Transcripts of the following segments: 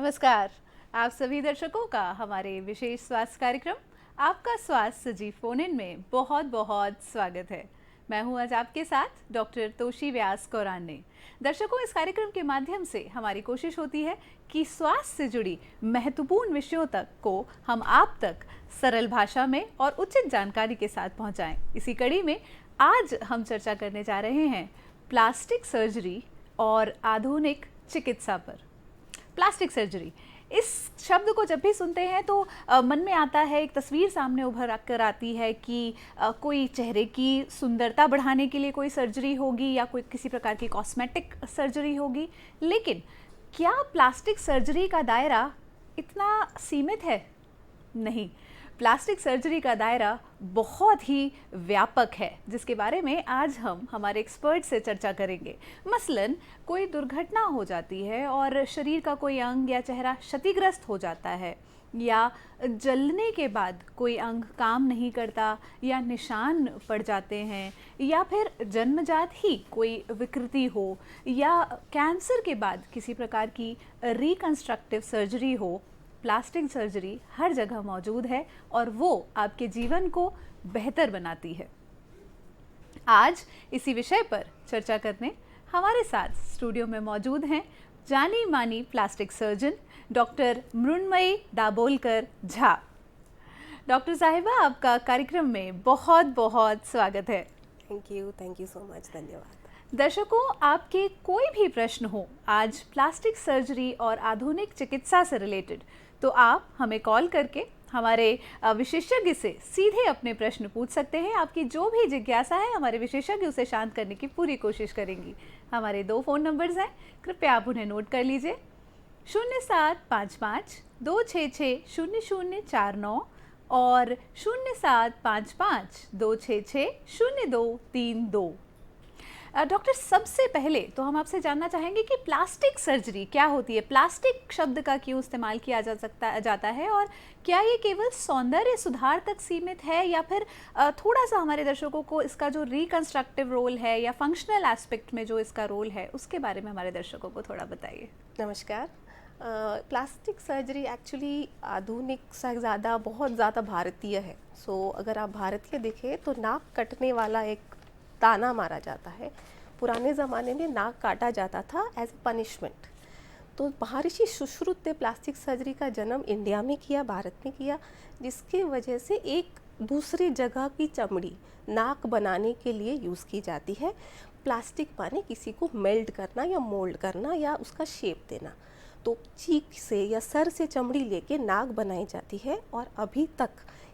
नमस्कार। आप सभी दर्शकों का हमारे विशेष स्वास्थ्य कार्यक्रम आपका स्वास्थ्य सजीव फोन इन में बहुत बहुत स्वागत है। मैं हूं आज आपके साथ डॉक्टर तोशी व्यास कौराने। दर्शकों, इस कार्यक्रम के माध्यम से हमारी कोशिश होती है कि स्वास्थ्य से जुड़ी महत्वपूर्ण विषयों तक को हम आप तक सरल भाषा में और उचित जानकारी के साथ पहुंचाएं। इसी कड़ी में आज हम चर्चा करने जा रहे हैं प्लास्टिक सर्जरी और आधुनिक चिकित्सा पर। प्लास्टिक सर्जरी, इस शब्द को जब भी सुनते हैं तो मन में आता है, एक तस्वीर सामने उभर कर आती है कि कोई चेहरे की सुंदरता बढ़ाने के लिए कोई सर्जरी होगी या कोई किसी प्रकार की कॉस्मेटिक सर्जरी होगी। लेकिन क्या प्लास्टिक सर्जरी का दायरा इतना सीमित है? नहीं, प्लास्टिक सर्जरी का दायरा बहुत ही व्यापक है, जिसके बारे में आज हम हमारे एक्सपर्ट से चर्चा करेंगे। मसलन कोई दुर्घटना हो जाती है और शरीर का कोई अंग या चेहरा क्षतिग्रस्त हो जाता है, या जलने के बाद कोई अंग काम नहीं करता या निशान पड़ जाते हैं, या फिर जन्मजात ही कोई विकृति हो, या कैंसर के बाद किसी प्रकार की रिकंस्ट्रक्टिव सर्जरी हो। प्लास्टिक सर्जरी हर जगह मौजूद है और वो आपके जीवन को बेहतर बनाती है। आज इसी विषय पर चर्चा करने हमारे साथ स्टूडियो में मौजूद हैं जानी मानी plastic surgeon doctor Mrinmayee Dabholkar Jha. Doctor साहिबा, आपका कार्यक्रम में बहुत बहुत स्वागत है। थैंक यू सो मच, धन्यवाद। दर्शकों, आपके कोई भी प्रश्न हो आज प्लास्टिक सर्जरी और आधुनिक चिकित्सा से रिलेटेड, तो आप हमें कॉल करके हमारे विशेषज्ञ से सीधे अपने प्रश्न पूछ सकते हैं। आपकी जो भी जिज्ञासा है, हमारे विशेषज्ञ उसे शांत करने की पूरी कोशिश करेंगी। हमारे 2 फ़ोन नंबर्स हैं, कृपया आप उन्हें नोट कर लीजिए। 0755-266-0049 और 0755-266-0232। डॉक्टर, सबसे पहले तो हम आपसे जानना चाहेंगे कि प्लास्टिक सर्जरी क्या होती है? प्लास्टिक शब्द का क्यों इस्तेमाल किया जाता है, और क्या ये केवल सौंदर्य सुधार तक सीमित है, या फिर थोड़ा सा हमारे दर्शकों को इसका जो रिकंस्ट्रक्टिव रोल है या फंक्शनल एस्पेक्ट में जो इसका रोल है, उसके बारे में हमारे दर्शकों को थोड़ा बताइए। नमस्कार। प्लास्टिक सर्जरी एक्चुअली आधुनिक से ज़्यादा बहुत ज़्यादा भारतीय है। अगर आप भारतीय देखें तो नाक कटने वाला एक ताना मारा जाता है। पुराने ज़माने में नाक काटा जाता था एज ए पनिशमेंट। तो महर्षि सुश्रुत ने प्लास्टिक सर्जरी का जन्म इंडिया में किया, भारत में किया, जिसके वजह से एक दूसरी जगह की चमड़ी नाक बनाने के लिए यूज़ की जाती है। प्लास्टिक माने किसी को मेल्ट करना या मोल्ड करना या उसका शेप देना। तो चीक से या सर से चमड़ी लेके नाक बनाई जाती है और अभी तक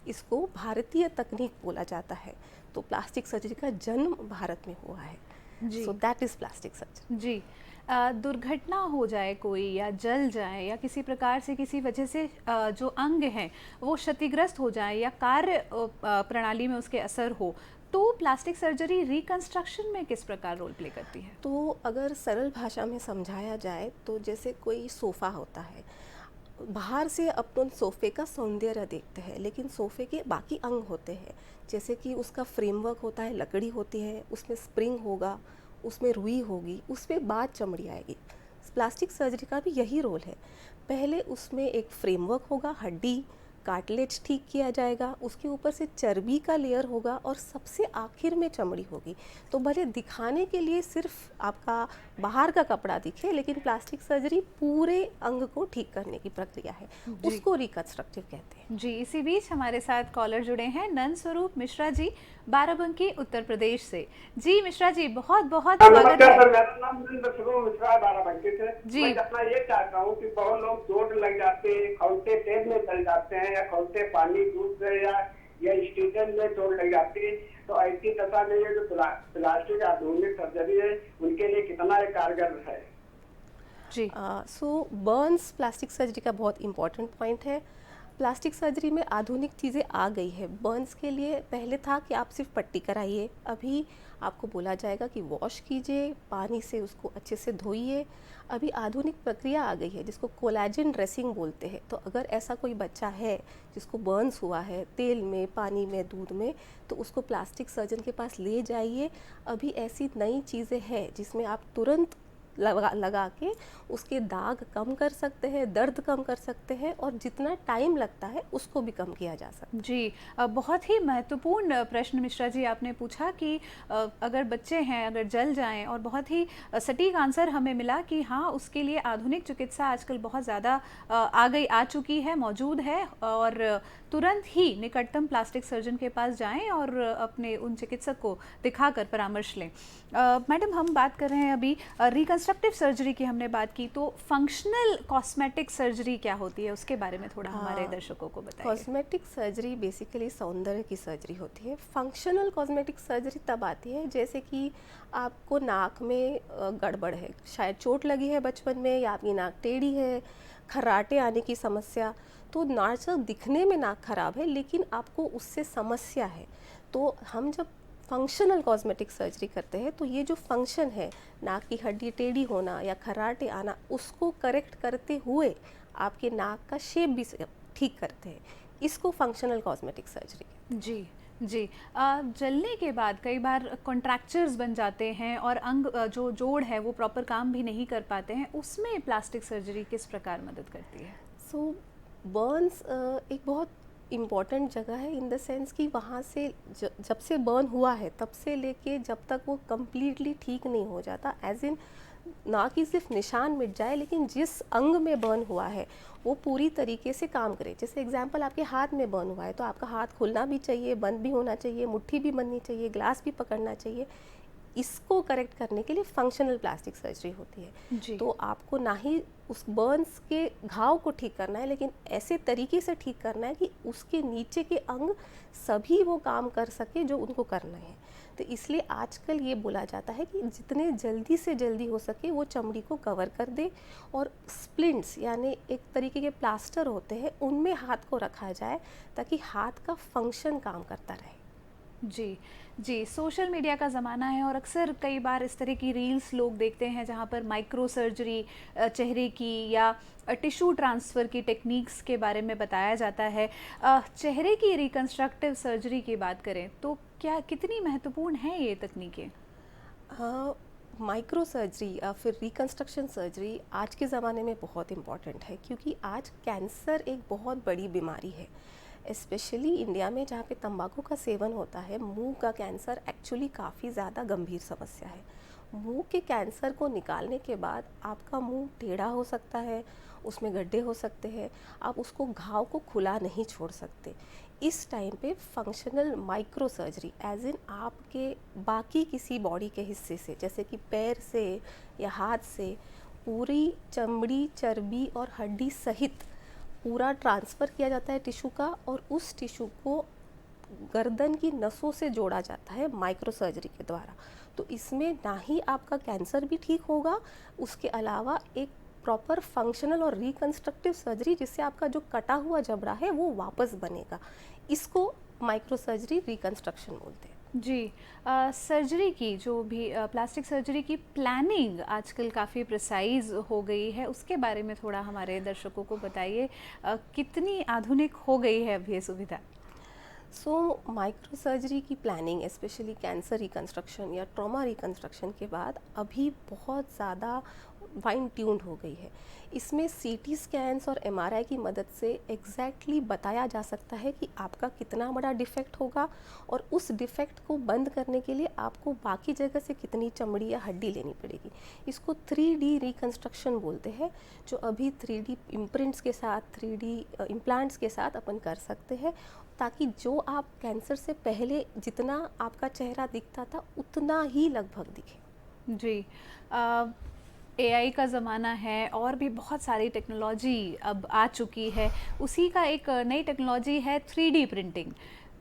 इसको भारतीय तकनीक बोला जाता है। तो प्लास्टिक सर्जरी का जन्म भारत में हुआ है। So that is plastic surgery. जी, दुर्घटना हो जाए कोई, या जल जाए, या किसी प्रकार से किसी वजह से जो अंग हैं वो क्षतिग्रस्त हो जाए, या कार्य प्रणाली में उसके असर हो, तो प्लास्टिक सर्जरी रिकंस्ट्रक्शन में किस प्रकार रोल प्ले करती है? तो अगर सरल भाषा में समझाया जाए तो जैसे कोई सोफ़ा होता है, बाहर से अपन सोफ़े का सौंदर्य देखते हैं, लेकिन सोफ़े के बाकी अंग होते हैं, जैसे कि उसका फ्रेमवर्क होता है, लकड़ी होती है, उसमें स्प्रिंग होगा, उसमें रुई होगी, उस पर बाद चमड़ी आएगी। प्लास्टिक सर्जरी का भी यही रोल है। पहले उसमें एक फ्रेमवर्क होगा, हड्डी कार्टिलेज ठीक किया जाएगा, उसके ऊपर से चर्बी का लेयर होगा और सबसे आखिर में चमड़ी होगी। तो भले दिखाने के लिए सिर्फ आपका बाहर का कपड़ा दिखे, लेकिन प्लास्टिक सर्जरी पूरे अंग को ठीक करने की प्रक्रिया है, उसको रिकंस्ट्रक्टिव कहते हैं। जी, इसी बीच हमारे साथ कॉलर जुड़े हैं नंद स्वरूप मिश्रा जी, बाराबंकी, उत्तर प्रदेश से। जी मिश्रा जी, बहुत बहुत स्वागत है। मेरा नाम नंद स्वरूप मिश्रा है, बाराबंकी से। जी, मैं अपना ये चाहता हूँ कि बहुत लोग चोट लग जाते हैं, खौलते तेल में चल जाते हैं, या खौलते पानी दूध से, या स्टीजन में चोट लग जाती है, तो ऐसी दशा में ये जो प्लास्टिक आधुनिक सर्जरी है उनके लिए कितना कारगर है? जी, बर्न्स प्लास्टिक सर्जरी का बहुत इंपॉर्टेंट पॉइंट है। प्लास्टिक सर्जरी में आधुनिक चीज़ें आ गई है। बर्न्स के लिए पहले था कि आप सिर्फ पट्टी कराइए, अभी आपको बोला जाएगा कि वॉश कीजिए, पानी से उसको अच्छे से धोइए। अभी आधुनिक प्रक्रिया आ गई है जिसको कोलेजन ड्रेसिंग बोलते हैं। तो अगर ऐसा कोई बच्चा है जिसको बर्न्स हुआ है तेल में, पानी में, दूध में, तो उसको प्लास्टिक सर्जन के पास ले जाइए। अभी ऐसी नई चीज़ें हैं जिसमें आप तुरंत लगा के उसके दाग कम कर सकते हैं, दर्द कम कर सकते हैं, और जितना टाइम लगता है उसको भी कम किया जा सकता है। जी, बहुत ही महत्वपूर्ण प्रश्न मिश्रा जी आपने पूछा कि अगर बच्चे हैं अगर जल जाएं, और बहुत ही सटीक आंसर हमें मिला कि हाँ, उसके लिए आधुनिक चिकित्सा आजकल बहुत ज़्यादा आ चुकी है, मौजूद है, और तुरंत ही निकटतम प्लास्टिक सर्जन के पास जाएं और अपने उन चिकित्सक को दिखाकर परामर्श लें। मैडम, हम बात कर रहे हैं अभी रिकंस्ट्रक्टिव सर्जरी की, हमने बात की, तो फंक्शनल कॉस्मेटिक सर्जरी क्या होती है उसके बारे में थोड़ा हमारे दर्शकों को बताइए। कॉस्मेटिक सर्जरी बेसिकली सौंदर्य की सर्जरी होती है। फंक्शनल कॉस्मेटिक सर्जरी तब आती है जैसे कि आपको नाक में गड़बड़ है, शायद चोट लगी है बचपन में, या आपकी नाक टेढ़ी है, खर्राटे आने की समस्या, तो ना सिर्फ दिखने में नाक खराब है लेकिन आपको उससे समस्या है। तो हम जब फंक्शनल कॉस्मेटिक सर्जरी करते हैं तो ये जो फंक्शन है, नाक की हड्डी टेढ़ी होना या खर्राटे आना, उसको करेक्ट करते हुए आपके नाक का शेप भी ठीक करते हैं, इसको फंक्शनल कॉस्मेटिक सर्जरी। जी जी, जलने के बाद कई बार कॉन्ट्रैक्चर्स बन जाते हैं और अंग जो जोड़ है वो प्रॉपर काम भी नहीं कर पाते हैं, उसमें प्लास्टिक सर्जरी किस प्रकार मदद करती है? सो बर्न्स एक बहुत इम्पॉर्टेंट जगह है, इन द सेंस कि वहाँ से जब से बर्न हुआ है तब से लेके जब तक वो कम्प्लीटली ठीक नहीं हो जाता, एज इन ना कि सिर्फ निशान मिट जाए, लेकिन जिस अंग में बर्न हुआ है वो पूरी तरीके से काम करे। जैसे एग्जांपल, आपके हाथ में बर्न हुआ है तो आपका हाथ खुलना भी चाहिए, बंद भी होना चाहिए, मुट्ठी भी बननी चाहिए, ग्लास भी पकड़ना चाहिए। इसको करेक्ट करने के लिए फंक्शनल प्लास्टिक सर्जरी होती है। जी। तो आपको ना ही उस बर्न्स के घाव को ठीक करना है, लेकिन ऐसे तरीके से ठीक करना है कि उसके नीचे के अंग सभी वो काम कर सके जो उनको करना है। तो इसलिए आजकल ये बोला जाता है कि जितने जल्दी से जल्दी हो सके वो चमड़ी को कवर कर दे, और स्प्लिंट्स यानी एक तरीके के प्लास्टर होते हैं उनमें हाथ को रखा जाए ताकि हाथ का फंक्शन काम करता रहे। जी जी, सोशल मीडिया का ज़माना है और अक्सर कई बार इस तरह की रील्स लोग देखते हैं जहाँ पर माइक्रो सर्जरी चेहरे की या टिश्यू ट्रांसफ़र की टेक्निक्स के बारे में बताया जाता है। चेहरे की रिकंस्ट्रक्टिव सर्जरी की बात करें तो क्या कितनी महत्वपूर्ण है ये तकनीकें? माइक्रो सर्जरी या फिर रिकंस्ट्रक्शन सर्जरी आज के ज़माने में बहुत इम्पॉर्टेंट है, क्योंकि आज कैंसर एक बहुत बड़ी बीमारी है, स्पेशली इंडिया में जहाँ पे तंबाकू का सेवन होता है। मुंह का कैंसर एक्चुअली काफ़ी ज़्यादा गंभीर समस्या है। मुंह के कैंसर को निकालने के बाद आपका मुंह टेढ़ा हो सकता है, उसमें गड्ढे हो सकते हैं, आप उसको घाव को खुला नहीं छोड़ सकते। इस टाइम पे functional microsurgery as in आपके बाकी किसी बॉडी के हिस्से से, जैसे कि पैर से या हाथ से, पूरी चमड़ी, चर्बी और हड्डी सहित पूरा ट्रांसफ़र किया जाता है टिश्यू का, और उस टिश्यू को गर्दन की नसों से जोड़ा जाता है माइक्रो सर्जरी के द्वारा। तो इसमें ना ही आपका कैंसर भी ठीक होगा, उसके अलावा एक प्रॉपर फंक्शनल और रिकंस्ट्रक्टिव सर्जरी, जिससे आपका जो कटा हुआ जबड़ा है वो वापस बनेगा। इसको माइक्रो सर्जरी रिकंस्ट्रक्शन बोलते हैं। जी, सर्जरी की जो भी प्लास्टिक सर्जरी की प्लानिंग आजकल काफ़ी प्रिसाइज हो गई है, उसके बारे में थोड़ा हमारे दर्शकों को बताइए, कितनी आधुनिक हो गई है अब ये सुविधा? सो माइक्रो सर्जरी की प्लानिंग स्पेशली कैंसर रिकंस्ट्रक्शन या ट्रॉमा रिकंस्ट्रक्शन के बाद अभी बहुत ज़्यादा फाइन ट्यून्ड हो गई है। इसमें सीटी स्कैन्स और एमआरआई की मदद से एग्जैक्टली बताया जा सकता है कि आपका कितना बड़ा डिफेक्ट होगा, और उस डिफेक्ट को बंद करने के लिए आपको बाकी जगह से कितनी चमड़ी या हड्डी लेनी पड़ेगी। इसको 3D रिकंस्ट्रक्शन बोलते हैं, जो अभी 3D इम्प्रिंट्स के साथ, 3D इम्प्लांट्स के साथ अपन कर सकते हैं, ताकि जो आप कैंसर से पहले जितना आपका चेहरा दिखता था उतना ही लगभग दिखे। जी, एआई का ज़माना है और भी बहुत सारी टेक्नोलॉजी अब आ चुकी है, उसी का एक नई टेक्नोलॉजी है 3D प्रिंटिंग।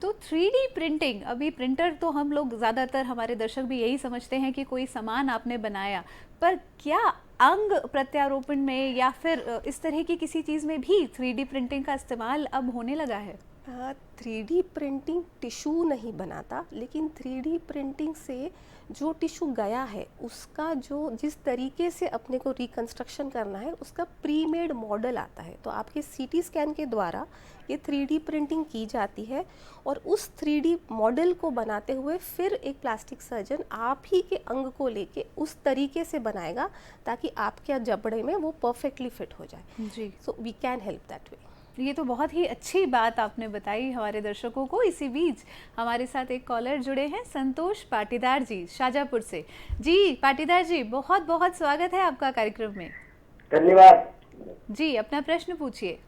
तो 3D प्रिंटिंग, अभी प्रिंटर तो हम लोग ज़्यादातर, हमारे दर्शक भी यही समझते हैं कि कोई सामान आपने बनाया, पर क्या अंग प्रत्यारोपण में या फिर इस तरह की किसी चीज़ में भी 3D प्रिंटिंग का इस्तेमाल अब होने लगा है? 3D प्रिंटिंग टिश्यू नहीं बनाता, लेकिन 3D प्रिंटिंग से जो टिश्यू गया है उसका जो जिस तरीके से अपने को रिकंस्ट्रक्शन करना है उसका प्री मेड मॉडल आता है। तो आपके सीटी स्कैन के द्वारा ये 3D प्रिंटिंग की जाती है और उस 3D मॉडल को बनाते हुए फिर एक प्लास्टिक सर्जन आप ही के अंग को लेके उस तरीके से बनाएगा ताकि आपके जबड़े में वो परफेक्टली फिट हो जाए। जी, so we can help that way. ये तो बहुत ही अच्छी बात आपने बताई हमारे दर्शकों को। इसी बीच हमारे साथ एक कॉलर जुड़े हैं, संतोष पाटीदार जी शाजापुर से। जी पाटीदार जी, बहुत बहुत स्वागत है आपका कार्यक्रम में। धन्यवाद। जी, अपना प्रश्न पूछिए।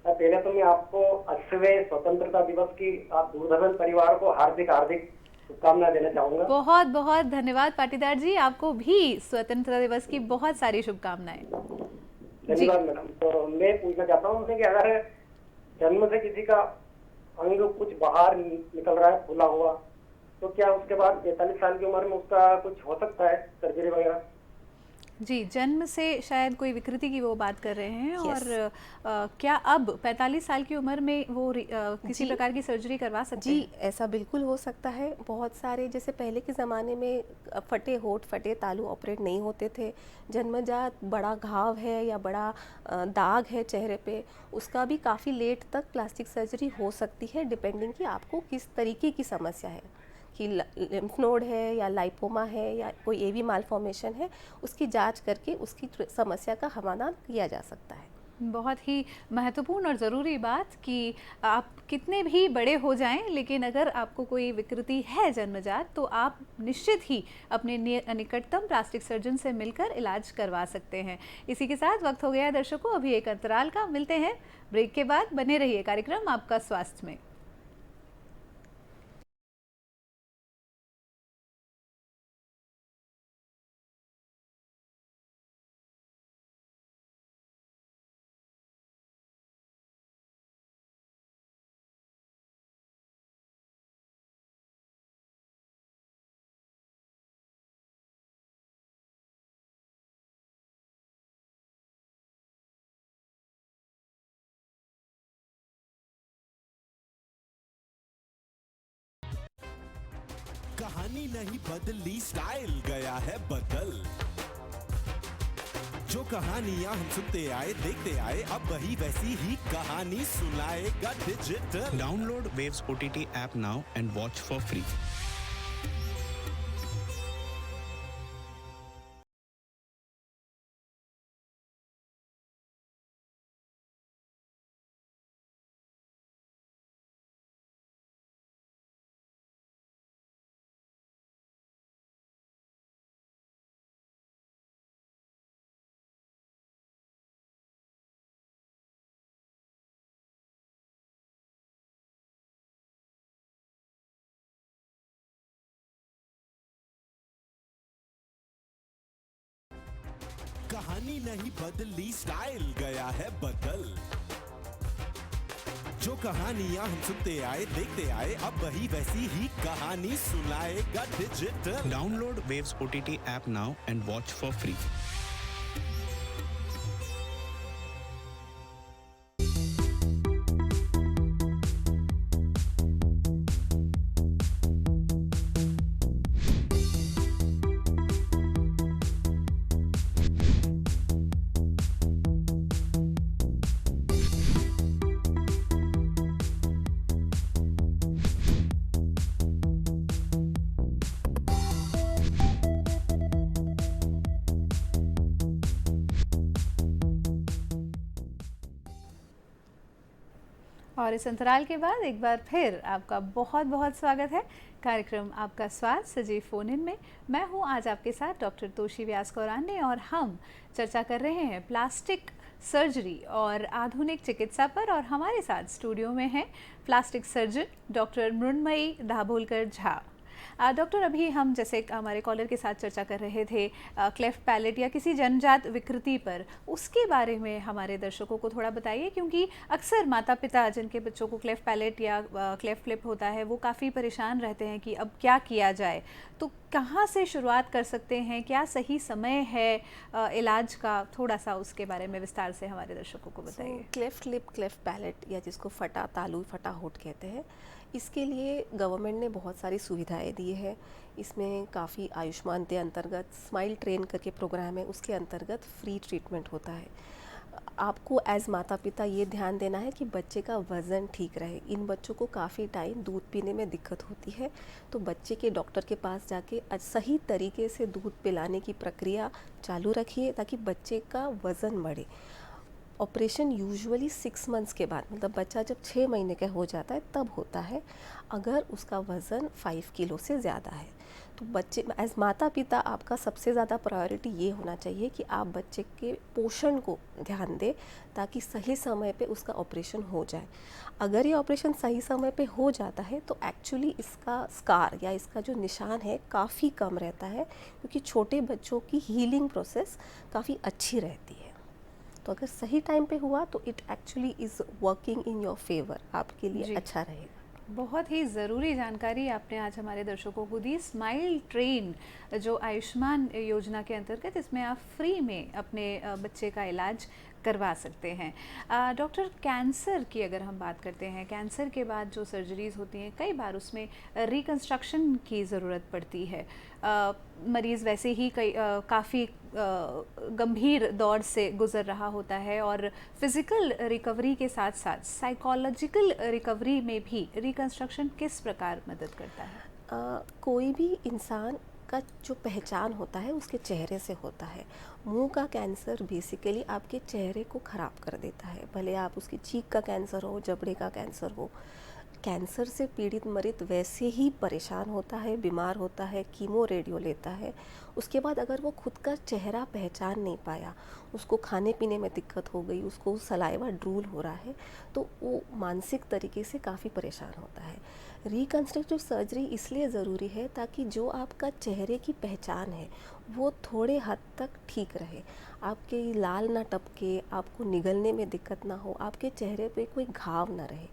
पहले तो मैं आपको 80वें स्वतंत्रता दिवस की आप दूरदर्शन परिवार को हार्दिक हार्दिक शुभकामनाएं देना चाहूंगा। बहुत बहुत धन्यवाद पाटीदार जी, आपको भी स्वतंत्रता दिवस की बहुत सारी शुभकामनाएं। धन्यवाद मैडम। तो मैं पूछना चाहता हूँ कि अगर जन्म से किसी का अंग कुछ बाहर निकल रहा है फूला हुआ, तो क्या उसके बाद 45 साल की उम्र में उसका कुछ हो सकता है सर्जरी वगैरह? जी, जन्म से शायद कोई विकृति की वो बात कर रहे हैं। Yes. और क्या अब 45 साल की उम्र में वो किसी जी। प्रकार की सर्जरी करवा सकते जी, हैं? ऐसा बिल्कुल हो सकता है। बहुत सारे जैसे पहले के ज़माने में फटे होठ, फटे तालू ऑपरेट नहीं होते थे। जन्मजात बड़ा घाव है या बड़ा दाग है चेहरे पे, उसका भी काफ़ी लेट तक प्लास्टिक सर्जरी हो सकती है, डिपेंडिंग कि आपको किस तरीके की समस्या है, कि लिम्फ नोड है या लाइपोमा है या कोई एवी मालफॉर्मेशन है। उसकी जांच करके उसकी समस्या का समाधान किया जा सकता है। बहुत ही महत्वपूर्ण और ज़रूरी बात कि आप कितने भी बड़े हो जाएं, लेकिन अगर आपको कोई विकृति है जन्मजात तो आप निश्चित ही अपने निकटतम प्लास्टिक सर्जन से मिलकर इलाज करवा सकते हैं। इसी के साथ वक्त हो गया है दर्शकों अभी एक अंतराल का। मिलते हैं ब्रेक के बाद। बने रहिए कार्यक्रम आपका स्वास्थ्य में। कहानी नहीं बदली, स्टाइल गया है बदल। जो कहानियां हम सुनते आए देखते आए, अब वही वैसी ही कहानी सुनाएगा digital. Download Waves OTT app now and watch for free. कहानी नहीं बदली, स्टाइल गया है बदल। जो कहानियां हम सुनते आए देखते आए, अब वही वैसी ही कहानी सुनाएगा digital. Download Waves OTT app now and watch for free. और इस अंतराल के बाद एक बार फिर आपका बहुत बहुत स्वागत है कार्यक्रम आपका स्वास्थ्य सजीव फोन इन में। मैं हूं आज आपके साथ डॉक्टर तोशी व्यास कौराने और हम चर्चा कर रहे हैं प्लास्टिक सर्जरी और आधुनिक चिकित्सा पर। और हमारे साथ स्टूडियो में हैं plastic surgeon doctor Mrinmayee Dabholkar Jha. Doctor, अभी हम जैसे हमारे कॉलर के साथ चर्चा कर रहे थे क्लेफ्ट पैलेट या किसी जन्मजात विकृति पर, उसके बारे में हमारे दर्शकों को थोड़ा बताइए, क्योंकि अक्सर माता पिता जिनके बच्चों को क्लेफ्ट पैलेट या क्लेफ्ट लिप होता है वो काफ़ी परेशान रहते हैं कि अब क्या किया जाए। तो कहाँ से शुरुआत कर सकते हैं, क्या सही समय है इलाज का, थोड़ा सा उसके बारे में विस्तार से हमारे दर्शकों को बताइए। क्लेफ्ट लिप, क्लेफ्ट पैलेट या जिसको फटा तालू, फटा होठ कहते हैं, इसके लिए गवर्नमेंट ने बहुत सारी सुविधाएं दी है। इसमें काफ़ी आयुष्मान के अंतर्गत स्माइल ट्रेन करके प्रोग्राम है, उसके अंतर्गत फ्री ट्रीटमेंट होता है। आपको एज माता पिता ये ध्यान देना है कि बच्चे का वज़न ठीक रहे। इन बच्चों को काफ़ी टाइम दूध पीने में दिक्कत होती है, तो बच्चे के डॉक्टर के पास जाके सही तरीके से दूध पिलाने की प्रक्रिया चालू रखिए ताकि बच्चे का वज़न बढ़े। ऑपरेशन यूजुअली 6 मंथ्स के बाद, मतलब बच्चा जब 6 महीने का हो जाता है तब होता है, अगर उसका वज़न 5 किलो से ज़्यादा है। तो बच्चे एज माता पिता आपका सबसे ज़्यादा प्रायोरिटी ये होना चाहिए कि आप बच्चे के पोषण को ध्यान दें ताकि सही समय पे उसका ऑपरेशन हो जाए। अगर ये ऑपरेशन सही समय पे हो जाता है तो एक्चुअली इसका स्कार या इसका जो निशान है काफ़ी कम रहता है, क्योंकि छोटे बच्चों की हीलिंग प्रोसेस काफ़ी अच्छी रहती है। तो अगर सही टाइम पे हुआ तो it actually is working in your favour, आपके लिए अच्छा रहेगा। बहुत ही ज़रूरी जानकारी आपने आज हमारे दर्शकों को दी। स्माइल ट्रेन जो आयुष्मान योजना के अंतर्गत, इसमें आप फ्री में अपने बच्चे का इलाज करवा सकते हैं। डॉक्टर, कैंसर की अगर हम बात करते हैं, कैंसर के बाद जो सर्जरीज़ होती हैं कई बार उसमें रिकंस्ट्रक्शन की ज़रूरत पड़ती है। मरीज़ वैसे ही काफ़ी गंभीर दौर से गुज़र रहा होता है और फिज़िकल रिकवरी के साथ साथ साइकोलॉजिकल रिकवरी में भी रिकंस्ट्रक्शन किस प्रकार मदद करता है? कोई भी इंसान का जो पहचान होता है उसके चेहरे से होता है। मुंह का कैंसर बेसिकली आपके चेहरे को ख़राब कर देता है, भले आप उसकी चीख का कैंसर हो, जबड़े का कैंसर हो। कैंसर से पीड़ित मरीज वैसे ही परेशान होता है, बीमार होता है, कीमो रेडियो लेता है। उसके बाद अगर वो खुद का चेहरा पहचान नहीं पाया, उसको खाने पीने में दिक्कत हो गई, उसको सलाइवा ड्रूल हो रहा है, तो वो मानसिक तरीके से काफ़ी परेशान होता है। रिकन्स्ट्रक्टिव सर्जरी इसलिए ज़रूरी है ताकि जो आपका चेहरे की पहचान है वो थोड़े हद तक ठीक रहे, आपके लाल ना टपके, आपको निगलने में दिक्कत ना हो, आपके चेहरे पे कोई घाव ना रहे।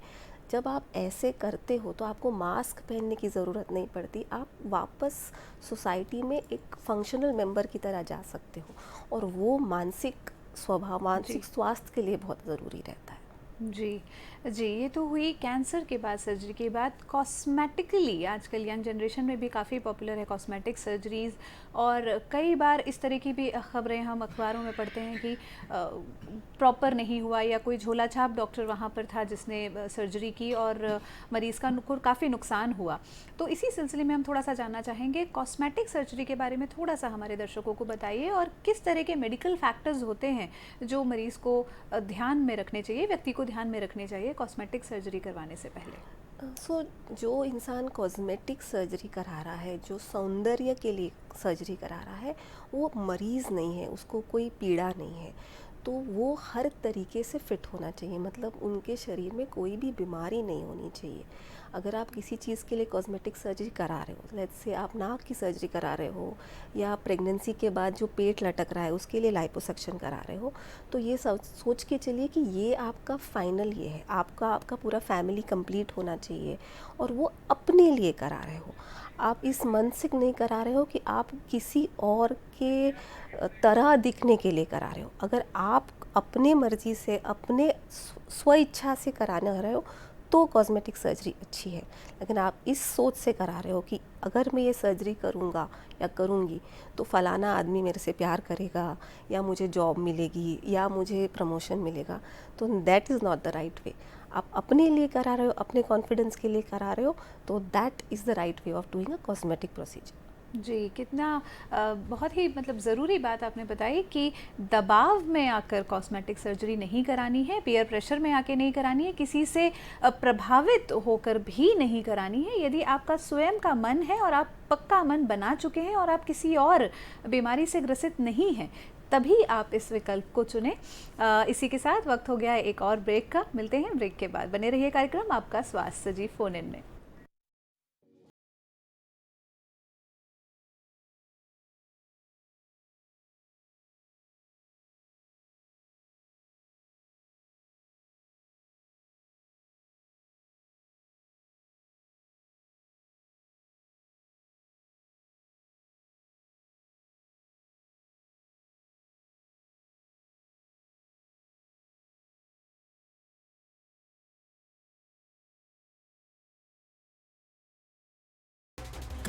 जब आप ऐसे करते हो तो आपको मास्क पहनने की ज़रूरत नहीं पड़ती, आप वापस सोसाइटी में एक फंक्शनल मेंबर की तरह जा सकते हो, और वो मानसिक स्वभाव, मानसिक स्वास्थ्य के लिए बहुत ज़रूरी रहता है। जी जी, ये तो हुई कैंसर के बाद सर्जरी के बाद। कॉस्मेटिकली आजकल यंग जनरेशन में भी काफ़ी पॉपुलर है कॉस्मेटिक सर्जरीज़, और कई बार इस तरह की भी खबरें हम अखबारों में पढ़ते हैं कि प्रॉपर नहीं हुआ या कोई झोला छाप डॉक्टर वहाँ पर था जिसने सर्जरी की और मरीज़ का काफ़ी नुकसान हुआ। तो इसी सिलसिले में हम थोड़ा सा जानना चाहेंगे, कॉस्मेटिक सर्जरी के बारे में थोड़ा सा हमारे दर्शकों को बताइए, और किस तरह के मेडिकल फैक्टर्स होते हैं जो मरीज़ को ध्यान में रखने चाहिए, व्यक्ति को ध्यान में रखने चाहिए कॉस्मेटिक सर्जरी करवाने से पहले। जो इंसान कॉस्मेटिक सर्जरी करा रहा है, जो सौंदर्य के लिए सर्जरी करा रहा है, वो मरीज़ नहीं है, उसको कोई पीड़ा नहीं है, तो वो हर तरीके से फिट होना चाहिए, मतलब उनके शरीर में कोई भी बीमारी नहीं होनी चाहिए। अगर आप किसी चीज़ के लिए कॉस्मेटिक सर्जरी करा रहे हो, लेट्स से आप नाक की सर्जरी करा रहे हो, या प्रेगनेंसी के बाद जो पेट लटक रहा है उसके लिए लाइपोसक्शन करा रहे हो, तो ये सोच के चलिए कि ये आपका फाइनल ये है, आपका पूरा फैमिली कंप्लीट होना चाहिए, और वो अपने लिए करा रहे हो। आप इस मन से नहीं करा रहे हो कि आप किसी और के तरह दिखने के लिए करा रहे हो। अगर आप अपने मर्जी से, अपने स्व इच्छा से कराने रहे हो तो कॉस्मेटिक सर्जरी अच्छी है। लेकिन आप इस सोच से करा रहे हो कि अगर मैं ये सर्जरी करूँगा या करूँगी तो फ़लाना आदमी मेरे से प्यार करेगा, या मुझे जॉब मिलेगी, या मुझे प्रमोशन मिलेगा, तो that is not the right वे। आप अपने लिए करा रहे हो, अपने कॉन्फिडेंस के लिए करा रहे हो, तो that is the right way of doing a cosmetic procedure. जी, कितना बहुत ही मतलब ज़रूरी बात आपने बताई कि दबाव में आकर कॉस्मेटिक सर्जरी नहीं करानी है, पीयर प्रेशर में आके नहीं करानी है, किसी से प्रभावित होकर भी नहीं करानी है। यदि आपका स्वयं का मन है और आप पक्का मन बना चुके हैं और आप किसी और बीमारी से ग्रसित नहीं हैं, तभी आप इस विकल्प को चुनें। इसी के साथ वक्त हो गया है एक और ब्रेक का। मिलते हैं ब्रेक के बाद। बने रहिए कार्यक्रम आपका स्वास्थ्य सजीव फ़ोन इन में।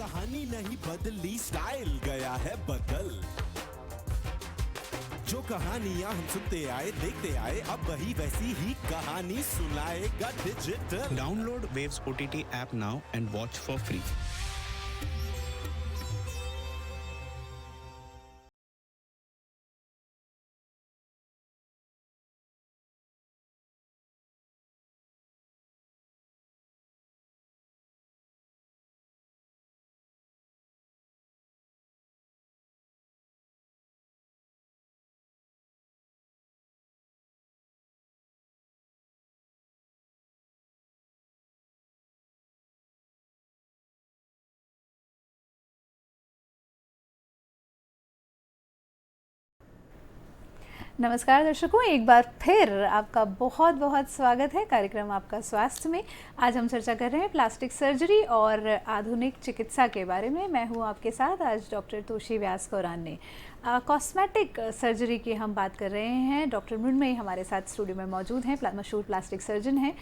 कहानी नहीं बदली, स्टाइल गया है बदल। जो कहानियां हम सुनते आए देखते आए, अब वही वैसी ही कहानी सुनाएगा digital. Download Waves OTT app now and watch for free. नमस्कार दर्शकों, एक बार फिर आपका बहुत बहुत स्वागत है कार्यक्रम आपका स्वास्थ्य में। आज हम चर्चा कर रहे हैं प्लास्टिक सर्जरी और आधुनिक चिकित्सा के बारे में। मैं हूं आपके साथ आज डॉक्टर तोशी व्यास कौरान। कॉस्मेटिक सर्जरी की हम बात कर रहे हैं। डॉक्टर मृण्मयी हमारे साथ स्टूडियो में मौजूद हैं, मशहूर प्लास्टिक सर्जन हैं।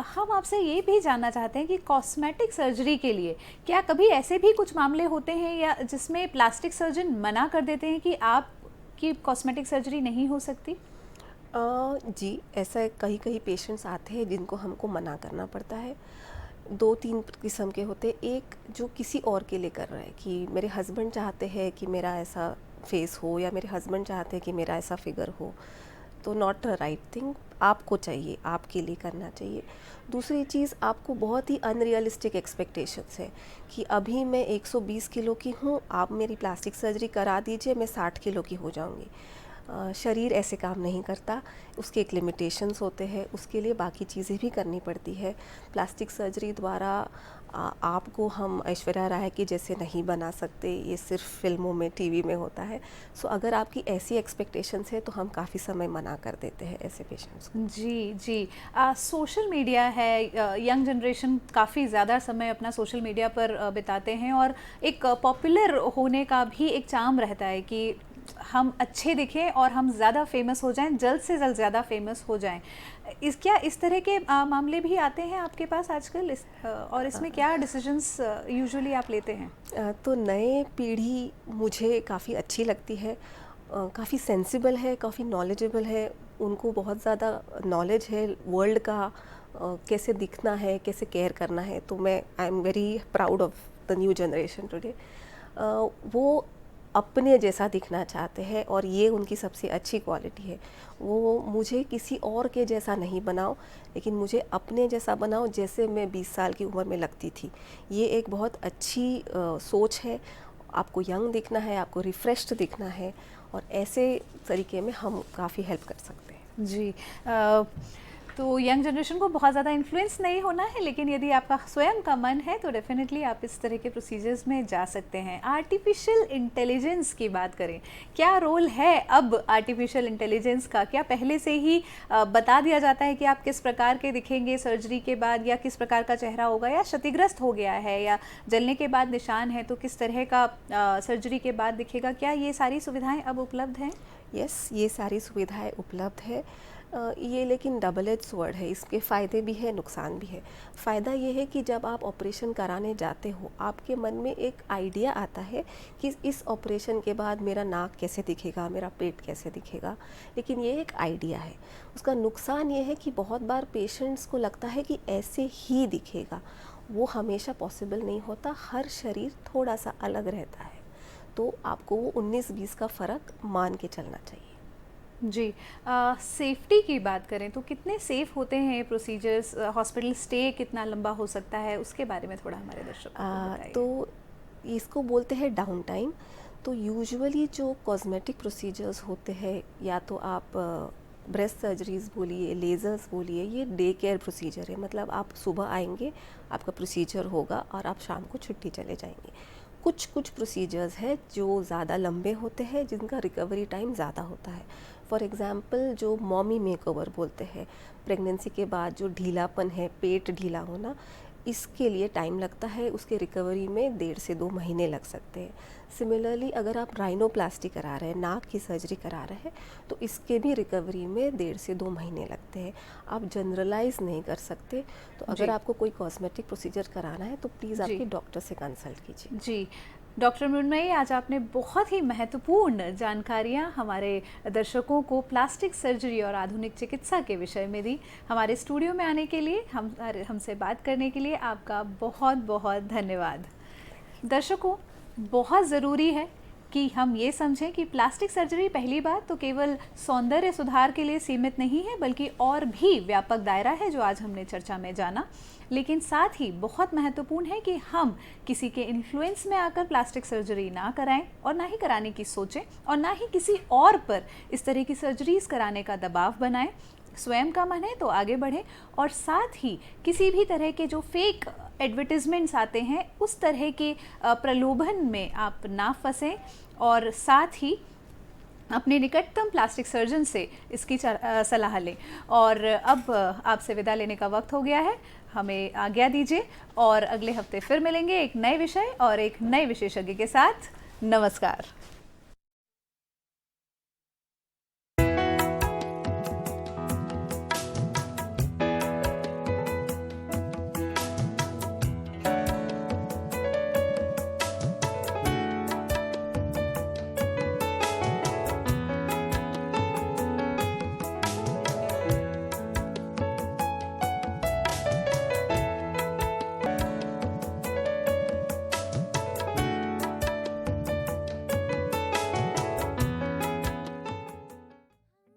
हम आपसे ये भी जानना चाहते हैं कि कॉस्मेटिक सर्जरी के लिए क्या कभी ऐसे भी कुछ मामले होते हैं या जिसमें प्लास्टिक सर्जन मना कर देते हैं कि आप कि कॉस्मेटिक सर्जरी नहीं हो सकती? जी, ऐसा कई कई पेशेंट्स आते हैं जिनको हमको मना करना पड़ता है। 2-3 किस्म के होते हैं। एक जो किसी और के लिए कर रहा है कि मेरे हस्बैंड चाहते हैं कि मेरा ऐसा फेस हो, या मेरे हस्बैंड चाहते हैं कि मेरा ऐसा फिगर हो, तो नॉट अ राइट थिंग। आपको चाहिए, आपके लिए करना चाहिए। दूसरी चीज़, आपको बहुत ही अनरियलिस्टिक एक्सपेक्टेशंस है कि अभी मैं 120 किलो की हूँ, आप मेरी प्लास्टिक सर्जरी करा दीजिए, मैं 60 किलो की हो जाऊँगी। शरीर ऐसे काम नहीं करता, उसके एक लिमिटेशंस होते हैं, उसके लिए बाकी चीज़ें भी करनी पड़ती है। प्लास्टिक सर्जरी द्वारा आपको हम ऐश्वर्या राय की जैसे नहीं बना सकते, ये सिर्फ फिल्मों में, टीवी में होता है। सो अगर आपकी ऐसी एक्सपेक्टेशंस है तो हम काफ़ी समय मना कर देते हैं ऐसे पेशेंट्स को। जी जी। सोशल मीडिया है, यंग जनरेशन काफ़ी ज़्यादा समय अपना सोशल मीडिया पर बिताते हैं और एक पॉपुलर होने का भी एक चार्म रहता है कि हम अच्छे दिखें और हम ज़्यादा फेमस हो जाएं, जल्द से जल्द ज़्यादा फेमस हो जाएं। क्या इस तरह के मामले भी आते हैं आपके पास आजकल? और इसमें क्या डिसीजंस यूजुअली आप लेते हैं? तो नए पीढ़ी मुझे काफ़ी अच्छी लगती है, काफ़ी सेंसिबल है, काफ़ी नॉलेजेबल है। उनको बहुत ज़्यादा नॉलेज है वर्ल्ड का, कैसे दिखना है, कैसे केयर करना है। तो मैं I am very proud of the new generation today. वो अपने जैसा दिखना चाहते हैं और ये उनकी सबसे अच्छी क्वालिटी है। वो मुझे किसी और के जैसा नहीं बनाओ, लेकिन मुझे अपने जैसा बनाओ जैसे मैं 20 साल की उम्र में लगती थी। ये एक बहुत अच्छी सोच है। आपको यंग दिखना है, आपको रिफ़्रेश्ड दिखना है, और ऐसे तरीके में हम काफ़ी हेल्प कर सकते हैं। जी। तो यंग जनरेशन को बहुत ज़्यादा इन्फ्लुएंस नहीं होना है, लेकिन यदि आपका स्वयं का मन है तो डेफिनेटली आप इस तरह के प्रोसीजर्स में जा सकते हैं। आर्टिफिशियल इंटेलिजेंस की बात करें, क्या रोल है अब आर्टिफिशियल इंटेलिजेंस का? क्या पहले से ही बता दिया जाता है कि आप किस प्रकार के दिखेंगे सर्जरी के बाद, या किस प्रकार का चेहरा होगा, या क्षतिग्रस्त हो गया है या जलने के बाद निशान है तो किस तरह का सर्जरी के बाद दिखेगा? क्या ये सारी सुविधाएँ अब उपलब्ध हैं? यस, ये सारी सुविधाएं उपलब्ध है। ये लेकिन डबल एज वर्ड है, इसके फ़ायदे भी है, नुकसान भी है। फ़ायदा ये है कि जब आप ऑपरेशन कराने जाते हो, आपके मन में एक आइडिया आता है कि इस ऑपरेशन के बाद मेरा नाक कैसे दिखेगा, मेरा पेट कैसे दिखेगा, लेकिन ये एक आइडिया है। उसका नुकसान ये है कि बहुत बार पेशेंट्स को लगता है कि ऐसे ही दिखेगा। वो हमेशा पॉसिबल नहीं होता, हर शरीर थोड़ा सा अलग रहता है, तो आपको वो 19-20 का फ़र्क मान के चलना चाहिए। जी। सेफ्टी की बात करें तो कितने सेफ होते हैं ये प्रोसीजर्स? हॉस्पिटल स्टे कितना लंबा हो सकता है, उसके बारे में थोड़ा हमारे दर्शकों को बताइए। तो इसको बोलते हैं डाउन टाइम। तो यूजुअली जो कॉस्मेटिक प्रोसीजर्स होते हैं, या तो आप ब्रेस्ट सर्जरीज बोलिए, लेज़र्स बोलिए, ये डे केयर प्रोसीजर है। मतलब आप सुबह आएंगे, आपका प्रोसीजर होगा और आप शाम को छुट्टी चले जाएंगे। कुछ प्रोसीजर्स हैं जो ज़्यादा लंबे होते हैं, जिनका रिकवरी टाइम ज़्यादा होता है। फॉर एग्ज़ाम्पल जो मॉमी मेकओवर बोलते हैं, प्रेगनेंसी के बाद जो ढीलापन है, पेट ढीला होना, इसके लिए टाइम लगता है, उसके रिकवरी में 1.5 से 2 महीने लग सकते हैं। सिमिलरली अगर आप राइनोप्लास्टी करा रहे हैं, नाक की सर्जरी करा रहे हैं, तो इसके भी रिकवरी में 1.5 से 2 महीने लगते हैं। आप जनरलाइज नहीं कर सकते, तो अगर जी। आपको कोई कॉस्मेटिक प्रोसीजर कराना है तो प्लीज़ जी। आपके डॉक्टर से कंसल्ट कीजिए। जी, डॉक्टर मृण्मयी, आज आपने बहुत ही महत्वपूर्ण जानकारियाँ हमारे दर्शकों को प्लास्टिक सर्जरी और आधुनिक चिकित्सा के विषय में दी। हमारे स्टूडियो में आने के लिए, हमसे बात करने के लिए आपका बहुत बहुत धन्यवाद। दर्शकों, बहुत ज़रूरी है कि हम ये समझें कि प्लास्टिक सर्जरी पहली बात तो केवल सौंदर्य सुधार के लिए सीमित नहीं है, बल्कि और भी व्यापक दायरा है जो आज हमने चर्चा में जाना। लेकिन साथ ही बहुत महत्वपूर्ण है कि हम किसी के इन्फ्लुएंस में आकर प्लास्टिक सर्जरी ना कराएं और ना ही कराने की सोचें और ना ही किसी और पर इस तरह की सर्जरीज कराने का दबाव बनाएं। स्वयं का मन है तो आगे बढ़ें और साथ ही किसी भी तरह के जो फेक एडवर्टिजमेंट्स आते हैं उस तरह के प्रलोभन में आप ना फंसें और साथ ही अपने निकटतम प्लास्टिक सर्जन से इसकी सलाह लें। और अब आपसे विदा लेने का वक्त हो गया है, हमें आज्ञा दीजिए और अगले हफ्ते फिर मिलेंगे एक नए विषय और एक नए विशेषज्ञ के साथ। नमस्कार।